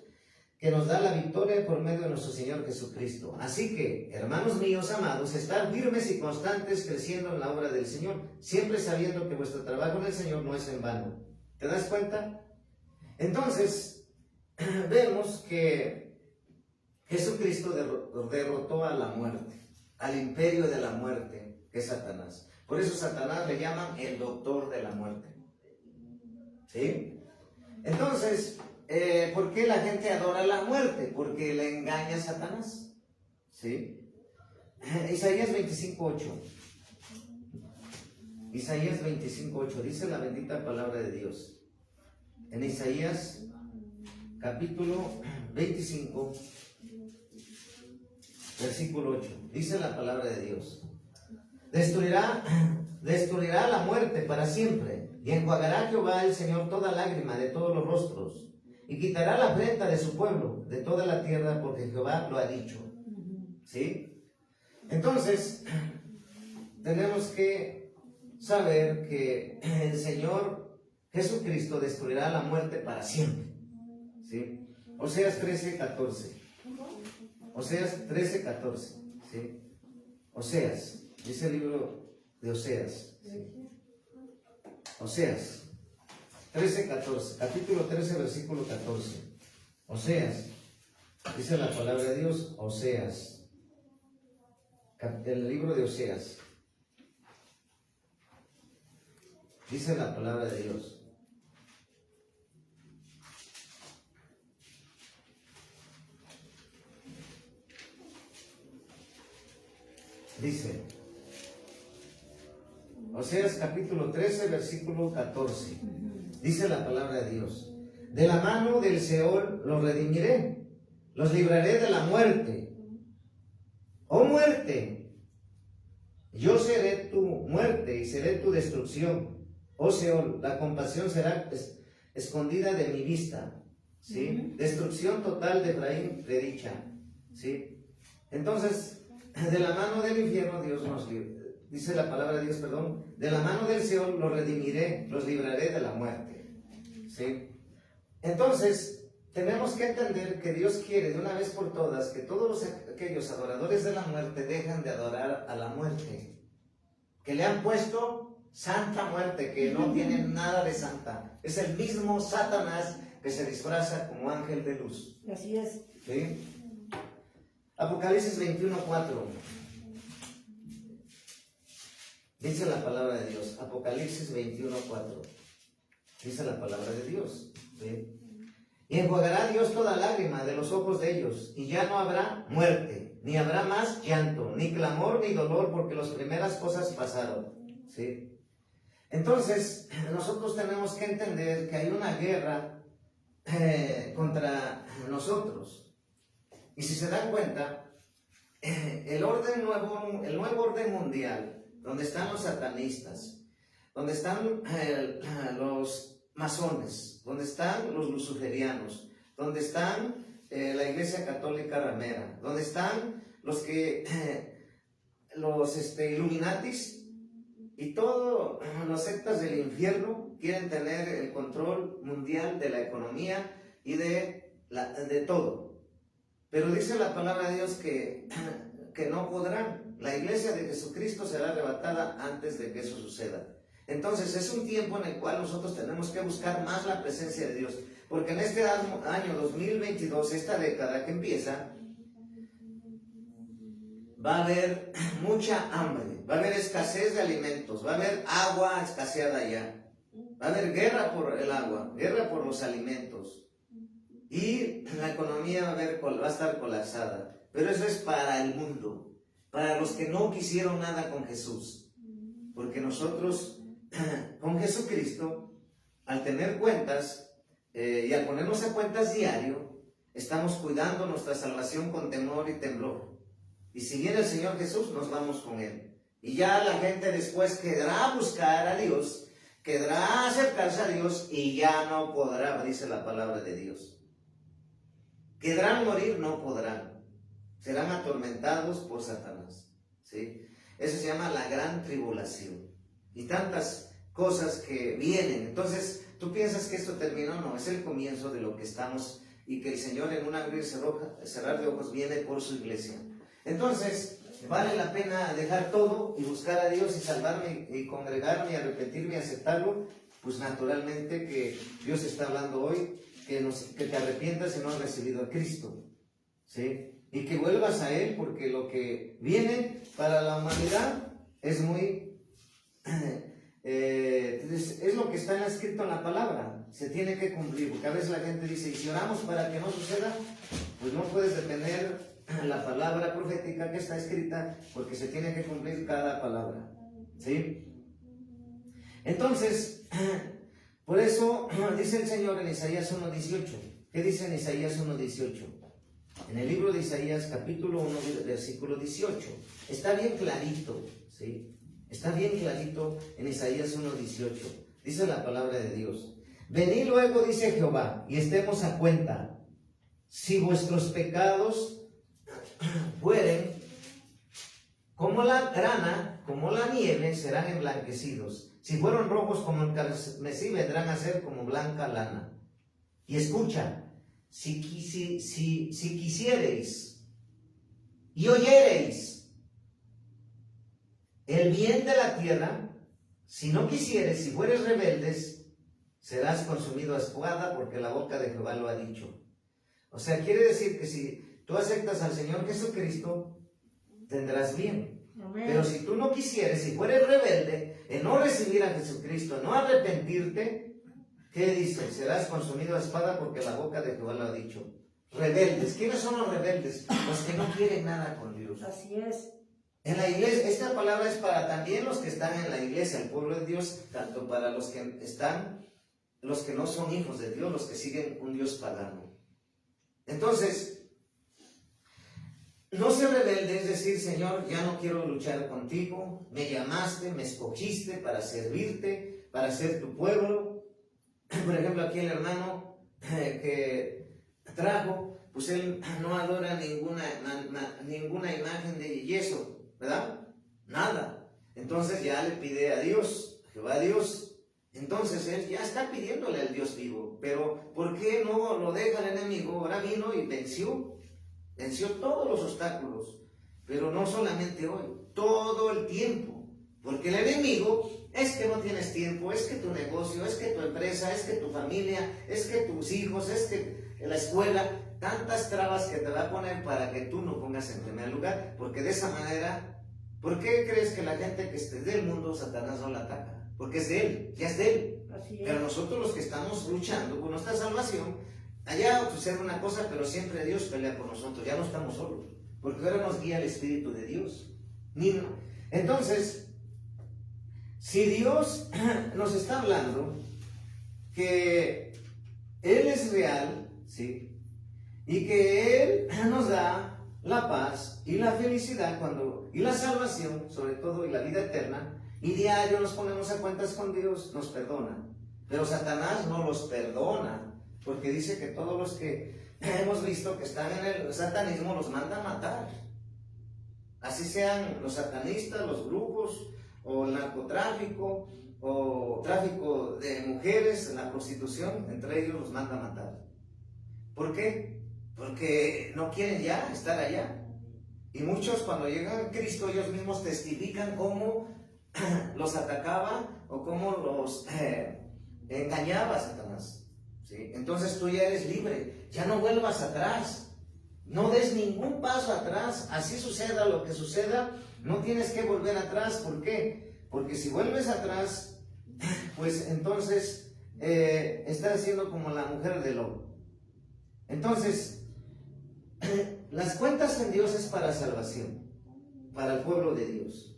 que nos da la victoria por medio de nuestro Señor Jesucristo. Así que, hermanos míos amados, estar firmes y constantes creciendo en la obra del Señor, siempre sabiendo que vuestro trabajo en el Señor no es en vano. ¿Te das cuenta? Entonces, vemos que Jesucristo derrotó a la muerte, al imperio de la muerte, que es Satanás. Por eso Satanás le llaman el doctor de la muerte. ¿Sí? Entonces, ¿por qué la gente adora la muerte? Porque le engaña a Satanás. ¿Sí? Isaías 25:8. Isaías 25:8 dice la bendita palabra de Dios. En Isaías capítulo 25, versículo 8, dice la palabra de Dios: destruirá la muerte para siempre, y enjuagará Jehová el Señor toda lágrima de todos los rostros, y quitará la afrenta de su pueblo, de toda la tierra, porque Jehová lo ha dicho. ¿Sí? Entonces, tenemos que saber que el Señor Jesucristo destruirá la muerte para siempre. ¿Sí? Oseas 13:14. Oseas 13:14. ¿Sí? Oseas, dice el libro de Oseas. ¿Sí? Oseas 13:14. Capítulo 13, versículo 14. Oseas, dice la palabra de Dios. Oseas, el libro de Oseas. Dice la palabra de Dios. Dice, Oseas capítulo 13, versículo 14. Dice la palabra de Dios: De la mano del Seol los redimiré, los libraré de la muerte. Oh muerte, yo seré tu muerte y seré tu destrucción. Oh Seol, la compasión será escondida de mi vista. ¿Sí? Destrucción total de Efraín predicha. ¿Sí? Entonces, de la mano del infierno Dios nos libre. Dice la palabra de Dios, perdón, de la mano del Seol los redimiré, los libraré de la muerte. ¿Sí? Entonces, tenemos que entender que Dios quiere de una vez por todas que todos aquellos adoradores de la muerte dejan de adorar a la muerte, que le han puesto santa muerte, que no tienen nada de santa. Es el mismo Satanás que se disfraza como ángel de luz. Así es. ¿Sí? Apocalipsis 21:4. Dice la palabra de Dios. Apocalipsis 21:4. Dice la palabra de Dios. ¿Sí? Y enjuagará Dios toda lágrima de los ojos de ellos, y ya no habrá muerte, ni habrá más llanto, ni clamor, ni dolor, porque las primeras cosas pasaron. ¿Sí? Entonces, nosotros tenemos que entender que hay una guerra contra nosotros. Y si se dan cuenta, el nuevo orden mundial, donde están los satanistas, donde están los masones, donde están los luciferianos, donde están la Iglesia Católica Ramera, donde están los Illuminatis y todas las sectas del infierno quieren tener el control mundial de la economía y de todo. Pero dice la palabra de Dios que no podrán. La iglesia de Jesucristo será arrebatada antes de que eso suceda. Entonces es un tiempo en el cual nosotros tenemos que buscar más la presencia de Dios, porque en este año 2022, esta década que empieza, va a haber mucha hambre, va a haber escasez de alimentos, va a haber agua escaseada allá, va a haber guerra por el agua, guerra por los alimentos, y la economía va a estar colapsada. Pero eso es para el mundo, para los que no quisieron nada con Jesús, porque nosotros con Jesucristo, al tener cuentas y al ponernos a cuentas diario, estamos cuidando nuestra salvación con temor y temblor. Y si viene el Señor Jesús, nos vamos con Él. Y ya la gente después quedará a buscar a Dios, quedará a acercarse a Dios y ya no podrá, dice la palabra de Dios. Quedarán morir, no podrán. Serán atormentados por Satanás. ¿Sí? Eso se llama la gran tribulación. Y tantas cosas que vienen. Entonces, ¿tú piensas que esto terminó? No, es el comienzo de lo que estamos, y que el Señor en un abrir y cerrar de ojos viene por su iglesia. Entonces, vale la pena dejar todo y buscar a Dios y salvarme y congregarme y arrepentirme y aceptarlo. Pues naturalmente que Dios está hablando hoy que te arrepientas si no has recibido a Cristo, ¿sí? Y que vuelvas a Él, porque lo que viene para la humanidad es muy es lo que está escrito en la palabra, se tiene que cumplir, porque a veces la gente dice, y si oramos para que no suceda, pues no puedes detener la palabra profética que está escrita, porque se tiene que cumplir cada palabra, ¿sí? Entonces, por eso dice el Señor en Isaías 1:18. ¿Qué dice en Isaías 1:18? En el libro de Isaías, capítulo 1, versículo 18. Está bien clarito, ¿sí? Está bien clarito en Isaías 1:18. Dice la palabra de Dios. Venid luego, dice Jehová, y estemos a cuenta. Si vuestros pecados fueren como la grana, como la nieve, serán emblanquecidos. Si fueron rojos como el carmesí, vendrán a ser como blanca lana. Y escucha, si quisiereis y oyereis el bien de la tierra, si no quisieres, si fueres rebeldes, serás consumido a espada, porque la boca de Jehová lo ha dicho. O sea, quiere decir que si tú aceptas al Señor Jesucristo, tendrás bien. Amén. Pero si tú no quisieres, si fueres rebelde, en no recibir a Jesucristo, no arrepentirte, ¿qué dice? Serás consumido a espada, porque la boca de Jehová lo ha dicho. Rebeldes. ¿Quiénes son los rebeldes? Los que no quieren nada con Dios. Así es. En la iglesia, esta palabra es para también los que están en la iglesia, el pueblo de Dios, tanto para los que están los que no son hijos de Dios, los que siguen un Dios pagano. Entonces, no ser rebelde es decir, Señor, ya no quiero luchar contigo, me llamaste, me escogiste para servirte, para ser tu pueblo. Por ejemplo, aquí el hermano que trajo, pues él no adora ninguna imagen de yeso, ¿verdad? Nada. Entonces ya le pide a Dios, a Jehová Dios. Entonces él ya está pidiéndole al Dios vivo. Pero ¿por qué no lo deja el enemigo? Ahora vino y venció todos los obstáculos. Pero no solamente hoy, todo el tiempo. Porque el enemigo es que no tienes tiempo, es que tu negocio, es que tu empresa, es que tu familia, es que tus hijos, es que la escuela, tantas trabas que te va a poner para que tú no pongas en primer lugar, porque de esa manera, ¿por qué crees que la gente que esté del mundo, Satanás no la ataca? Porque es de él, ya es de él. Así es. Pero nosotros los que estamos luchando por nuestra salvación, allá sucede una cosa, pero siempre Dios pelea por nosotros, ya no estamos solos, porque ahora nos guía el Espíritu de Dios. Entonces, si Dios nos está hablando que Él es real, ¿sí? Y que Él nos da la paz y la felicidad y la salvación, sobre todo, y la vida eterna, y diario nos ponemos a cuentas con Dios, nos perdona. Pero Satanás no los perdona, porque dice que todos los que hemos visto que están en el satanismo los manda a matar. Así sean los satanistas, los brujos, o el narcotráfico, o tráfico de mujeres, la prostitución, entre ellos los manda a matar. ¿Por qué? Porque no quieren ya estar allá. Y muchos cuando llegan a Cristo, ellos mismos testifican cómo los atacaba o cómo los engañaba Satanás. ¿Sí? Entonces tú ya eres libre, ya no vuelvas atrás, no des ningún paso atrás, así suceda lo que suceda, no tienes que volver atrás. ¿Por qué? Porque si vuelves atrás, pues entonces estás siendo como la mujer de Lot. Entonces, las cuentas en Dios es para salvación, para el pueblo de Dios.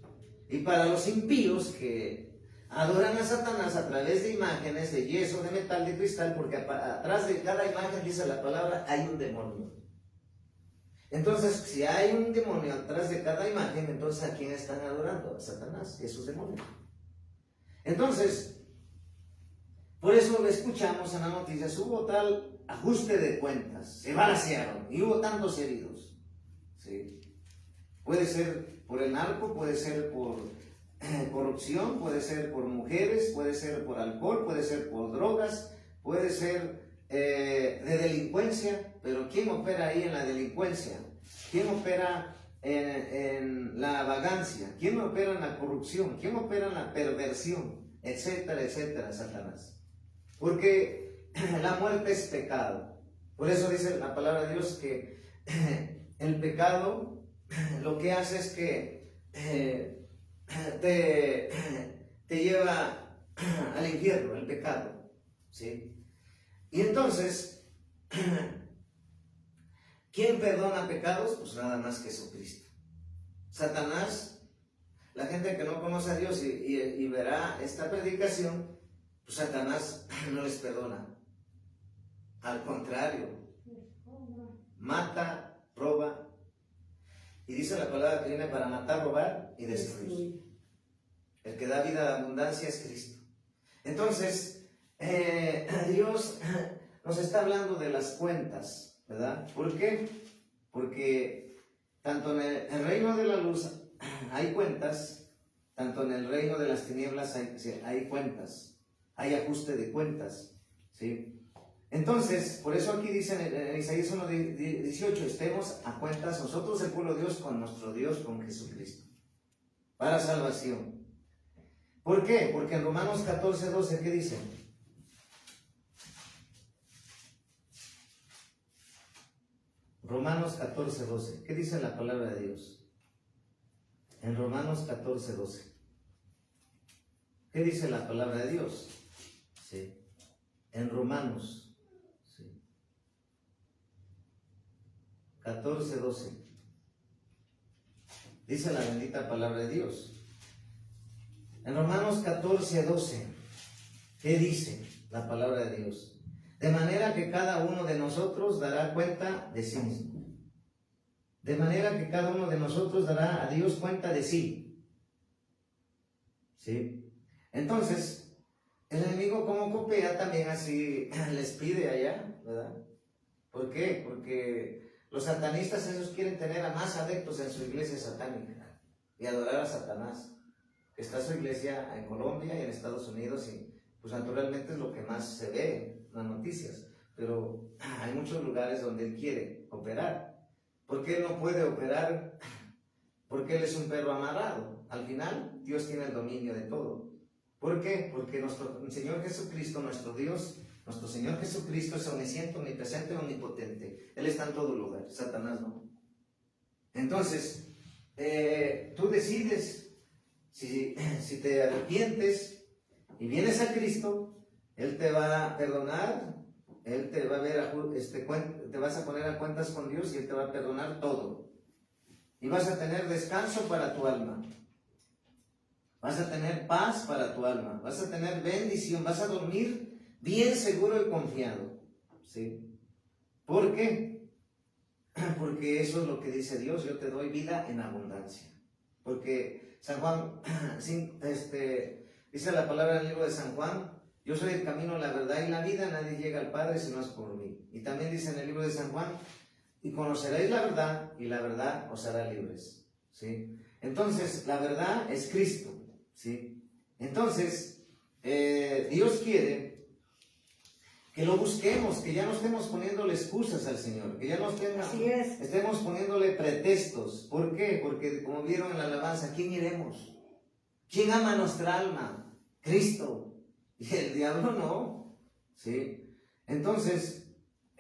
Y para los impíos que adoran a Satanás a través de imágenes de yeso, de metal, de cristal, porque atrás de cada imagen, dice la palabra, hay un demonio. Entonces, si hay un demonio atrás de cada imagen, entonces ¿a quién están adorando? A Satanás y a sus demonios. Entonces, por eso escuchamos en las noticias, hubo tal ajuste de cuentas, se balacearon y hubo tantos heridos. ¿Sí? Puede ser por el narco, puede ser por corrupción, puede ser por mujeres, puede ser por alcohol, puede ser por drogas, puede ser de delincuencia. Pero ¿quién opera ahí en la delincuencia? ¿Quién opera en la vagancia? ¿Quién opera en la corrupción? ¿Quién opera en la perversión? Etcétera, etcétera, Satanás. Porque la muerte es pecado. Por eso dice la palabra de Dios que el pecado lo que hace es que te lleva al infierno, el pecado. ¿Sí? Y entonces, ¿quién perdona pecados? Pues nada más que Jesucristo. Satanás, la gente que no conoce a Dios y verá esta predicación, pues Satanás no les perdona. Al contrario, mata, roba. Y dice la palabra que viene para matar, robar y destruir. El que da vida a abundancia es Cristo. Entonces, Dios nos está hablando de las cuentas, ¿verdad? ¿Por qué? Porque tanto en el reino de la luz hay cuentas, tanto en el reino de las tinieblas hay cuentas, hay ajuste de cuentas, ¿sí? Entonces, por eso aquí dice en Isaías 1:18, estemos a cuentas nosotros, el pueblo de Dios, con nuestro Dios, con Jesucristo, para salvación. ¿Por qué? Porque en Romanos 14:12, ¿qué dice? Romanos 14:12, ¿qué dice la palabra de Dios? En Romanos 14:12, ¿qué dice la palabra de Dios? Sí. En Romanos 14:12 dice la bendita palabra de Dios. En Romanos 14:12, ¿qué dice? la palabra de Dios. De manera que cada uno de nosotros dará cuenta de sí mismo. De manera que cada uno de nosotros dará a Dios cuenta de sí. ¿Sí? Entonces, el enemigo como copia también así les pide allá, ¿verdad? ¿Por qué? Porque los satanistas esos quieren tener a más adeptos en su iglesia satánica y adorar a Satanás. Está su iglesia en Colombia y en Estados Unidos y pues naturalmente es lo que más se ve en las noticias. Pero hay muchos lugares donde él quiere operar. ¿Por qué él no puede operar? Porque él es un perro amarrado. Al final, Dios tiene el dominio de todo. ¿Por qué? Porque nuestro Señor Jesucristo, nuestro Dios, nuestro Señor Jesucristo es omnisciente, omnipresente, omnipotente. Él está en todo lugar, Satanás no. Entonces, tú decides, si te arrepientes y vienes a Cristo, Él te va a perdonar, Él te va a ver, te vas a poner a cuentas con Dios y Él te va a perdonar todo. Y vas a tener descanso para tu alma. Vas a tener paz para tu alma. Vas a tener bendición. Vas a dormir bien seguro y confiado. ¿Sí? ¿Por qué? Porque eso es lo que dice Dios. Yo te doy vida en abundancia. Porque San Juan, dice la palabra en el libro de San Juan, yo soy el camino, la verdad y la vida. Nadie llega al Padre si no es por mí. Y también dice en el libro de San Juan, y conoceréis la verdad, y la verdad os hará libres. ¿Sí? Entonces, la verdad es Cristo. ¿Sí? Entonces, Dios quiere que lo busquemos, que ya no estemos poniéndole excusas al Señor, que ya no estemos poniéndole pretextos. ¿Por qué? Porque como vieron en la alabanza, ¿quién iremos? ¿Quién ama nuestra alma? Cristo. Y el diablo no. ¿Sí? Entonces,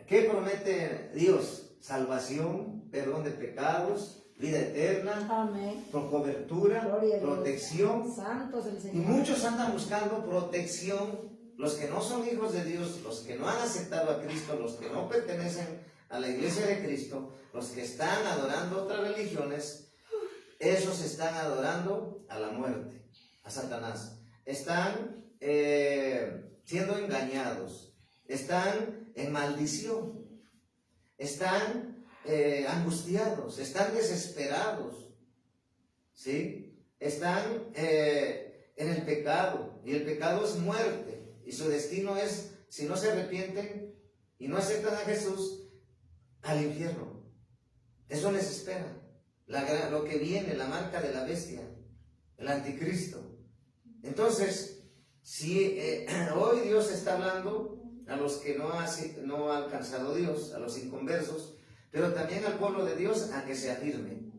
¿qué promete Dios? Salvación, perdón de pecados, vida eterna, amén, cobertura, protección. Santo es el Y Señor. muchos andan buscando protección, los que no son hijos de Dios, los que no han aceptado a Cristo, los que no pertenecen a la iglesia de Cristo, los que están adorando otras religiones, esos están adorando a la muerte, a Satanás. Están siendo engañados, están en maldición, están angustiados, están desesperados, ¿sí? Están en el pecado, y el pecado es muerte, y su destino es, si no se arrepienten y no aceptan a Jesús, al infierno. Eso les espera, lo que viene, la marca de la bestia, el anticristo. Entonces, si hoy Dios está hablando a los que no ha alcanzado Dios, a los inconversos, pero también al pueblo de Dios, a que se afirme,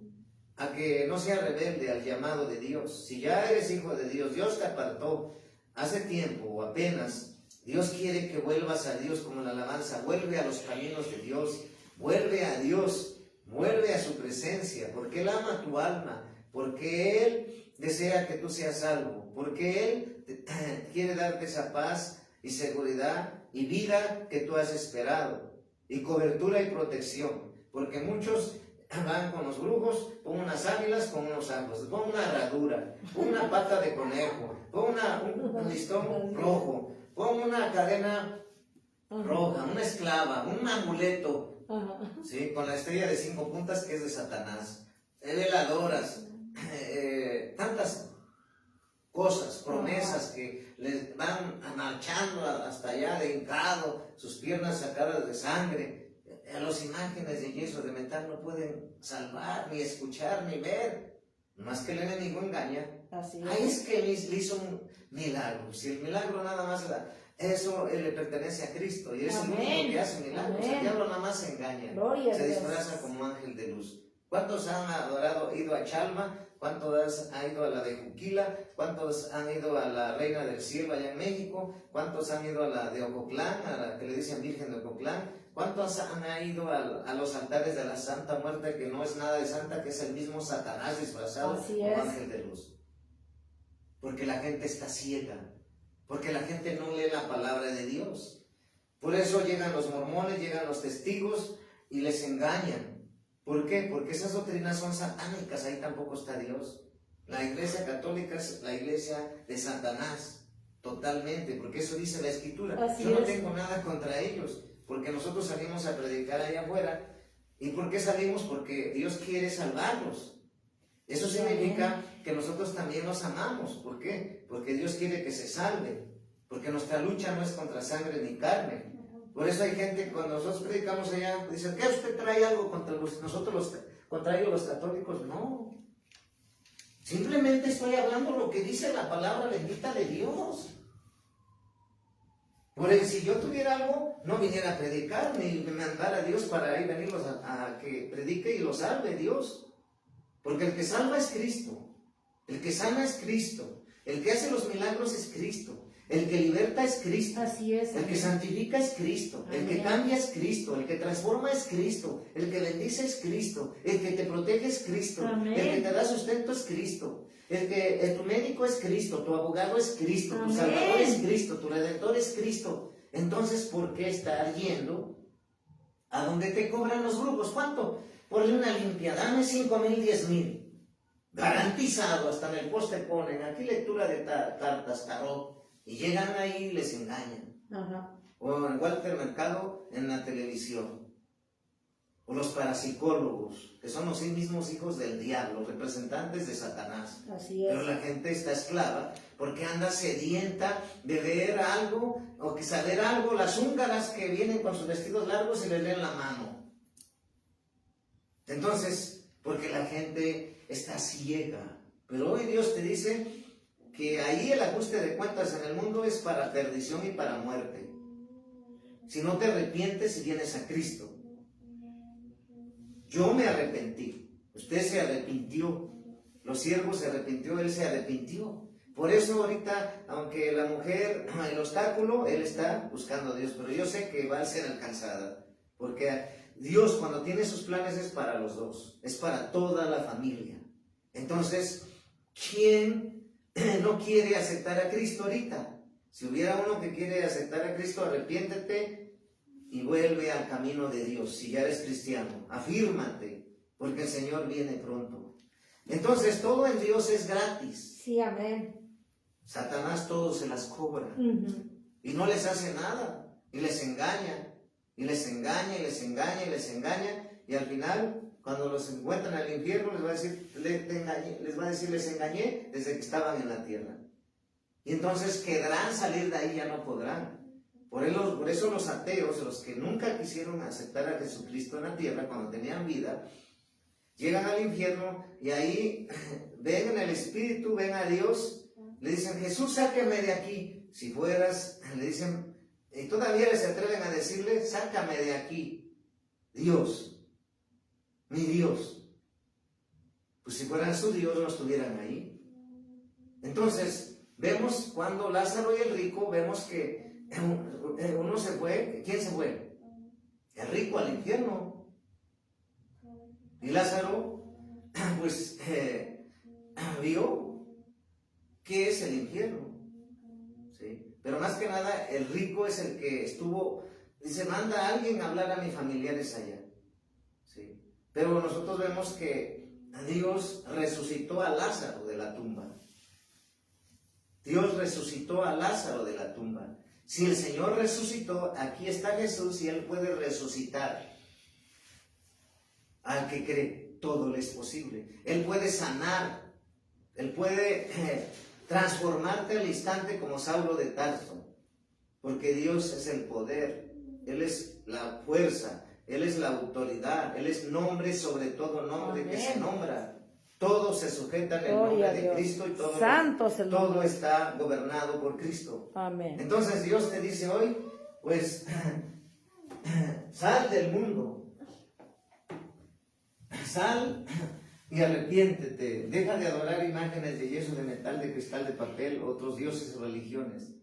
a que no sea rebelde al llamado de Dios. Si ya eres hijo de Dios, Dios te apartó hace tiempo o apenas, Dios quiere que vuelvas a Dios como la alabanza, vuelve a los caminos de Dios, vuelve a Dios, vuelve a su presencia, porque Él ama tu alma, porque Él desea que tú seas salvo, porque Él quiere darte esa paz y seguridad y vida que tú has esperado, y cobertura y protección, porque muchos van con los brujos, con unas águilas, con unos ángeles, con una herradura, con una pata de conejo, con un listón rojo, con una cadena roja, una esclava, un amuleto, ¿sí? Con la estrella de 5 puntas que es de Satanás, veladoras, tantas cosas, promesas que les van marchando hasta allá de hincado, sus piernas sacadas de sangre. A las imágenes de yeso, de metal, no pueden salvar, ni escuchar, ni ver, más que el enemigo engaña. Así Ahí es que le hizo un milagro. Si el milagro nada más eso le pertenece a Cristo, y es el único que hace milagros. El diablo nada más se engaña, se disfraza como ángel de luz. ¿Cuántos han adorado, ido a Chalma? ¿Cuántos han ido a la de Juquila? ¿Cuántos han ido a la Reina del Cielo allá en México? ¿Cuántos han ido a la de Ocotlán, a la que le dicen Virgen de Ocotlán? ¿Cuántos han ido a los altares de la Santa Muerte, que no es nada de santa, que es el mismo Satanás disfrazado como ángel de luz? Porque la gente está ciega, porque la gente no lee la palabra de Dios. Por eso llegan los mormones, llegan los testigos y les engañan. ¿Por qué? Porque esas doctrinas son satánicas, ahí tampoco está Dios. La iglesia católica es la iglesia de Satanás, totalmente, porque eso dice la Escritura. Así Yo no es. tengo nada contra ellos, porque nosotros salimos a predicar allá afuera. ¿Y por qué salimos? Porque Dios quiere salvarlos. Eso significa que nosotros también los amamos. ¿Por qué? Porque Dios quiere que se salve. Porque nuestra lucha no es contra sangre ni carne. Por eso hay gente que cuando nosotros predicamos allá, dicen, ¿qué usted trae algo contra contra ellos los católicos? No. Simplemente estoy hablando lo que dice la palabra bendita de Dios. Porque si yo tuviera algo, no viniera a predicar, ni me mandara a Dios para ahí venirlos a que predique y los salve Dios. Porque el que salva es Cristo, el que sana es Cristo, el que hace los milagros es Cristo, el que liberta es Cristo, Así es. el que santifica es Cristo, el que cambia es Cristo, el que transforma es Cristo, el que bendice es Cristo, el que te protege es Cristo, Amén. el que te da sustento es Cristo, tu médico es Cristo, tu abogado es Cristo, tu Amén. salvador es Cristo, tu redentor es Cristo. Entonces, ¿por qué estar yendo a donde te cobran los grupos? ¿Cuánto? Por una limpia, dame 5,000, 10,000. Garantizado, hasta en el poste ponen, aquí lectura de cartas, tarot, y llegan ahí y les engañan. Ajá. O en Walter Mercado en la televisión. O los parapsicólogos, que son los mismos hijos del diablo, representantes de Satanás. Así es. Pero la gente está esclava porque anda sedienta de ver algo o que saber algo. Las húngaras que vienen con sus vestidos largos y les leen la mano. Entonces, porque la gente está ciega. Pero hoy Dios te dice que ahí el ajuste de cuentas en el mundo es para perdición y para muerte. Si no te arrepientes y vienes a Cristo. Yo me arrepentí, usted se arrepintió, los siervos se arrepintió, él se arrepintió. Por eso ahorita, aunque la mujer, el obstáculo, él está buscando a Dios, pero yo sé que va a ser alcanzada, porque Dios cuando tiene sus planes es para los dos, es para toda la familia. Entonces, ¿quién no quiere aceptar a Cristo ahorita? Si hubiera uno que quiere aceptar a Cristo, arrepiéntete y vuelve al camino de Dios. Si ya eres cristiano, afírmate, porque el Señor viene pronto. Entonces, todo en Dios es gratis. Sí, amén. Satanás todo se las cobra. Ujú. Y no les hace nada. Y les engaña. Y les engaña, y les engaña, y les engaña. Y al final, cuando los encuentran al infierno, les va a decir, les engañé desde que estaban en la tierra. Y entonces querrán salir de ahí, ya no podrán. Por eso los ateos, los que nunca quisieron aceptar a Jesucristo en la tierra cuando tenían vida, llegan al infierno y ahí ven en el Espíritu, ven a Dios, le dicen, Jesús, sáqueme de aquí. Si fueras, le dicen, y todavía les atreven a decirle, sácame de aquí, Dios, mi Dios. Pues si fueran su Dios, no estuvieran ahí. Entonces, vemos cuando Lázaro y el rico, vemos que uno se fue. ¿Quién se fue? El rico al infierno. Y Lázaro, pues, vio qué es el infierno. ¿Sí? Pero más que nada, el rico es el que estuvo, dice, manda a alguien a hablar a mis familiares allá. ¿Sí? Pero nosotros vemos que Dios resucitó a Lázaro de la tumba. Dios resucitó a Lázaro de la tumba. Si el Señor resucitó, aquí está Jesús y Él puede resucitar al que cree. Todo le es posible. Él puede sanar. Él puede transformarte al instante como Saulo de Tarso. Porque Dios es el poder. Él es la fuerza. Él es la autoridad. Él es nombre sobre todo nombre. Amén. Que se nombra. Todo se sujeta en el nombre de Cristo y todo está gobernado por Cristo. Amén. Entonces Dios te dice hoy, pues, sal del mundo. Sal y arrepiéntete. Deja de adorar imágenes de yeso, de metal, de cristal, de papel, otros dioses o religiones.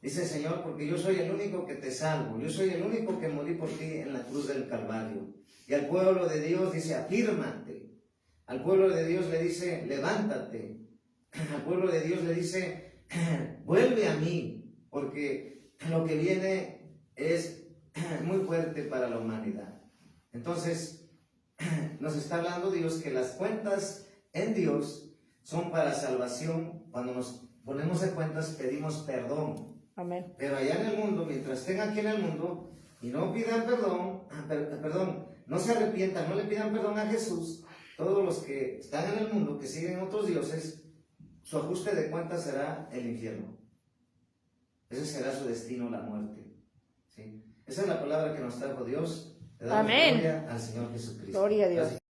Dice el Señor, porque yo soy el único que te salvo. Yo soy el único que morí por ti en la cruz del Calvario. Y al pueblo de Dios dice, afírmate. Al pueblo de Dios le dice, levántate. Al pueblo de Dios le dice, vuelve a mí, porque lo que viene es muy fuerte para la humanidad. Entonces, nos está hablando Dios que las cuentas en Dios son para salvación cuando nos ponemos de cuentas, pedimos perdón. Amén. Pero allá en el mundo, mientras estén aquí en el mundo y no pidan perdón, no se arrepientan, no le pidan perdón a Jesús, todos los que están en el mundo, que siguen otros dioses, su ajuste de cuentas será el infierno. Ese será su destino, la muerte. ¿Sí? Esa es la palabra que nos trajo Dios. Le damos Amén. gloria al Señor Jesucristo. Gloria a Dios. Gracias.